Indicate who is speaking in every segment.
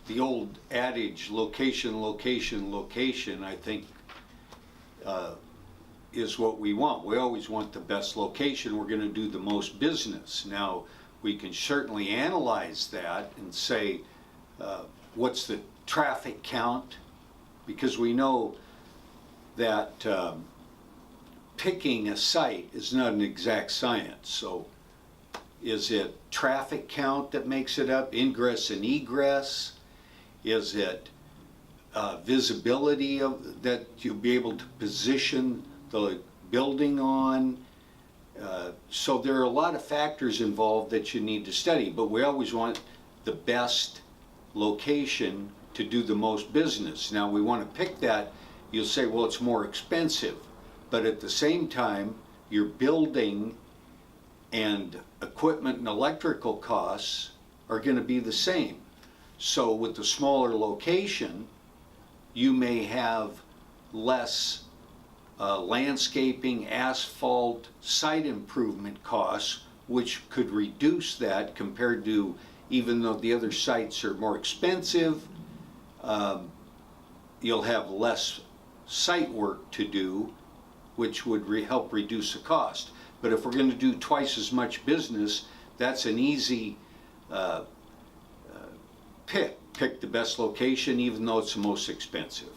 Speaker 1: the old adage, location, location, location, I think is what we want. We always want the best location. We're going to do the most business. Now, we can certainly analyze that and say, what's the traffic count? Because we know that picking a site is not an exact science. So is it traffic count that makes it up, ingress and egress? Is it visibility of that you'll be able to position the building on? So there are a lot of factors involved that you need to study, but we always want the best location to do the most business. Now we want to pick that, you'll say, well, it's more expensive, but at the same time, your building and equipment and electrical costs are going to be the same. So with the smaller location, you may have less landscaping, asphalt, site improvement costs, which could reduce that compared to, even though the other sites are more expensive, you'll have less site work to do, which would help reduce the cost. But if we're going to do twice as much business, that's an easy pick. Pick the best location, even though it's the most expensive.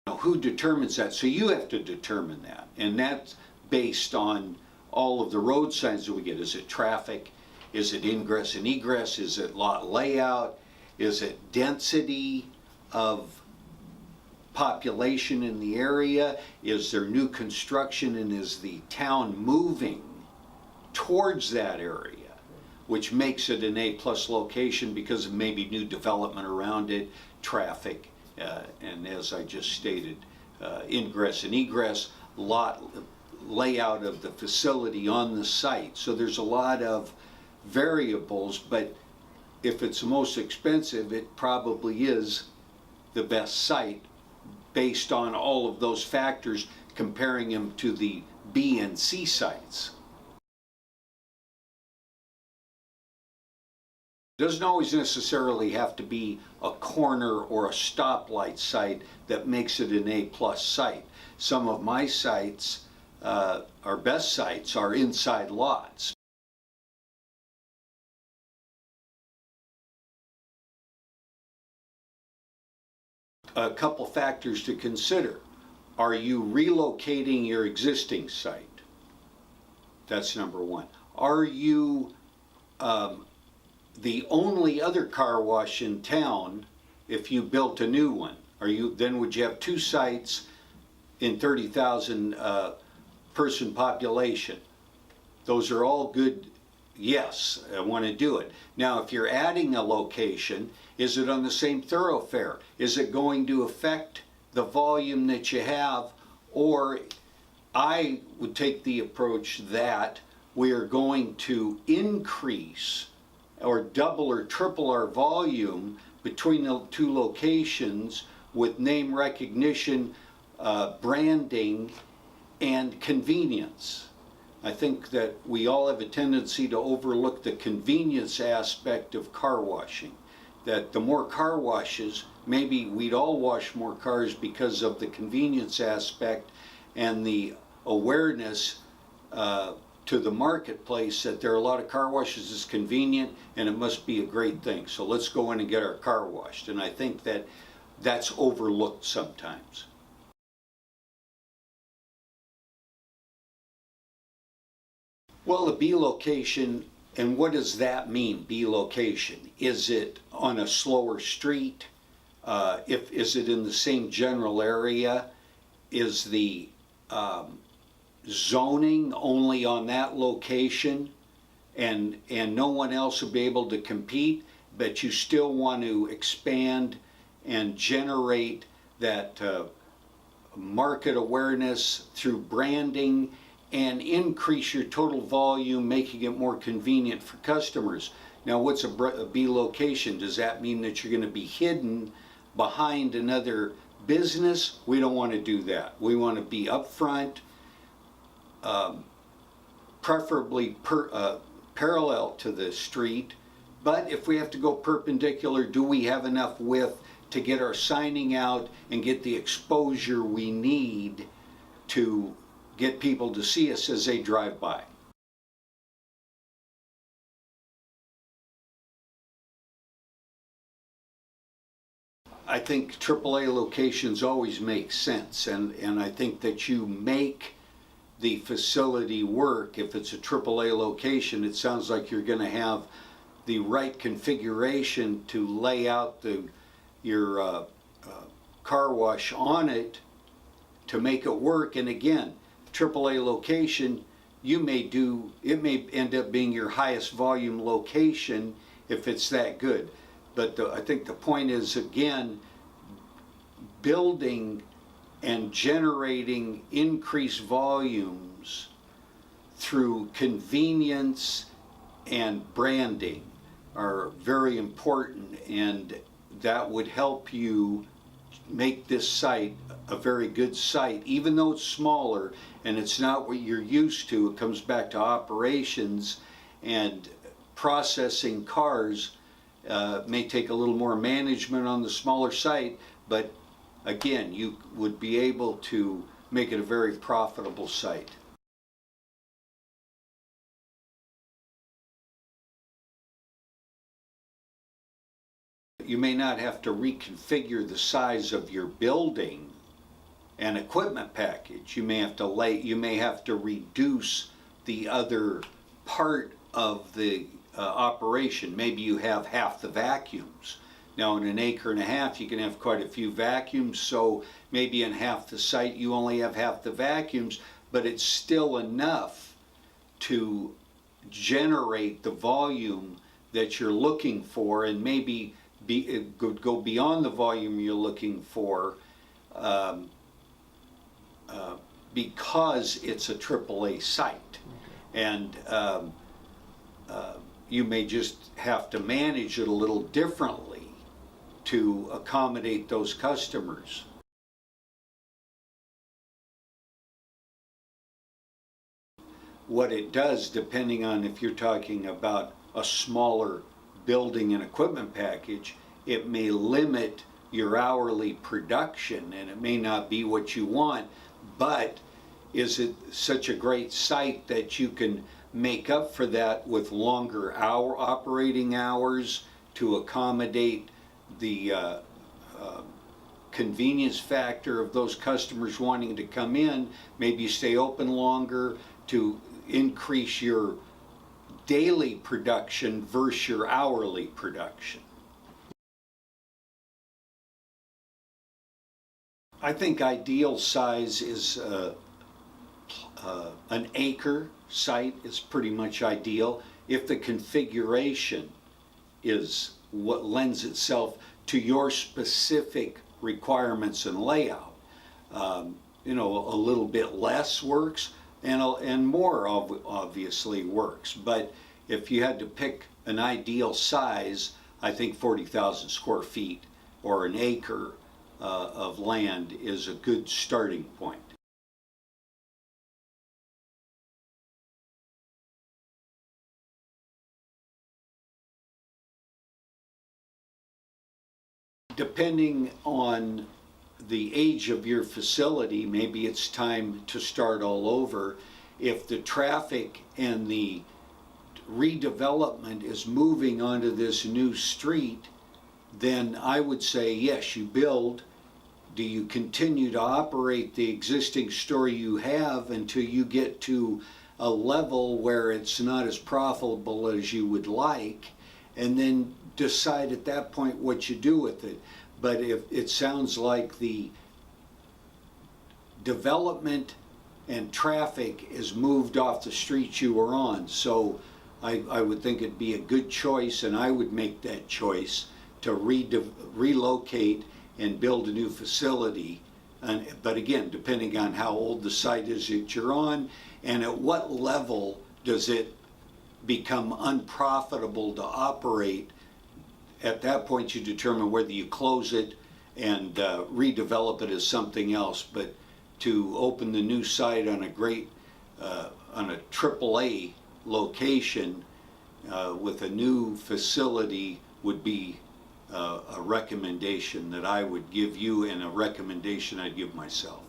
Speaker 1: Now, who determines that? So you have to determine that, and that's based on all of the road signs that we get. Is it traffic? Is it ingress and egress? Is it lot layout? Is it density of population in the area? Is there new construction, and is the town moving towards that area, which makes it an A-plus location because of maybe new development around it, traffic, and as I just stated, ingress and egress, lot layout of the facility on the site. So there's a lot of variables, but if it's the most expensive, it probably is the best site based on all of those factors, comparing them to the B and C sites. It doesn't always necessarily have to be a corner or a stoplight site that makes it an A-plus site. Some of my sites, our best sites, are inside lots. A couple factors to consider. Are you relocating your existing site? That's number one. Are you the only other car wash in town if you built a new one? Then would you have two sites in 30,000 person population? Those are all good. Yes, I want to do it. Now, if you're adding a location, is it on the same thoroughfare? Is it going to affect the volume that you have? Or I would take the approach that we are going to increase or double or triple our volume between the two locations with name recognition, branding, and convenience. I think that we all have a tendency to overlook the convenience aspect of car washing. That the more car washes, maybe we'd all wash more cars because of the convenience aspect and the awareness to the marketplace that there are a lot of car washes, is convenient and it must be a great thing. So let's go in and get our car washed. And I think that that's overlooked sometimes. Well, a B location, and what does that mean, B location? Is it on a slower street? Is it in the same general area? Is the zoning only on that location, and no one else will be able to compete, but you still want to expand and generate that market awareness through branding and increase your total volume, making it more convenient for customers. Now, what's a B location? Does that mean that you're going to be hidden behind another business? We don't want to do that. We want to be upfront, preferably parallel to the street, but if we have to go perpendicular, do we have enough width to get our signing out and get the exposure we need to get people to see us as they drive by? I think AAA locations always make sense, and I think that you make the facility work. If it's a AAA location, it sounds like you're going to have the right configuration to lay out your car wash on it to make it work. And again, AAA location, it may end up being your highest volume location if it's that good. But I think the point is, again, building and generating increased volumes through convenience and branding are very important, and that would help you make this site a very good site. Even though it's smaller and it's not what you're used to, it comes back to operations and processing cars. May take a little more management on the smaller site, but again, you would be able to make it a very profitable site. You may not have to reconfigure the size of your building and equipment package. You may have to reduce the other part of the operation. Maybe you have half the vacuums. Now in an acre and a half you can have quite a few vacuums, so maybe in half the site you only have half the vacuums, but it's still enough to generate the volume that you're looking for, and maybe it could go beyond the volume you're looking for because it's a AAA site. And you may just have to manage it a little differently to accommodate those customers. What it does, depending on if you're talking about a smaller building and equipment package, it may limit your hourly production and it may not be what you want, but is it such a great site that you can make up for that with longer operating hours to accommodate the convenience factor of those customers wanting to come in? Maybe you stay open longer to increase your daily production versus your hourly production. I think ideal size is an acre site is pretty much ideal if the configuration is what lends itself to your specific requirements and layout. You know, a little bit less works, and more obviously works. But if you had to pick an ideal size, I think 40,000 square feet or an acre of land is a good starting point. Depending on the age of your facility, maybe it's time to start all over. If the traffic and the redevelopment is moving onto this new street, then I would say yes, you build. Do you continue to operate the existing store you have until you get to a level where it's not as profitable as you would like, and then decide at that point what you do with it? But if it sounds like the development and traffic is moved off the streets you were on, so I would think it'd be a good choice, and I would make that choice to relocate and build a new facility. But again, depending on how old the site is that you're on, and at what level does it become unprofitable to operate. At that point you determine whether you close it and redevelop it as something else. But to open the new site on a great, on a AAA location with a new facility would be a recommendation that I would give you and a recommendation I'd give myself.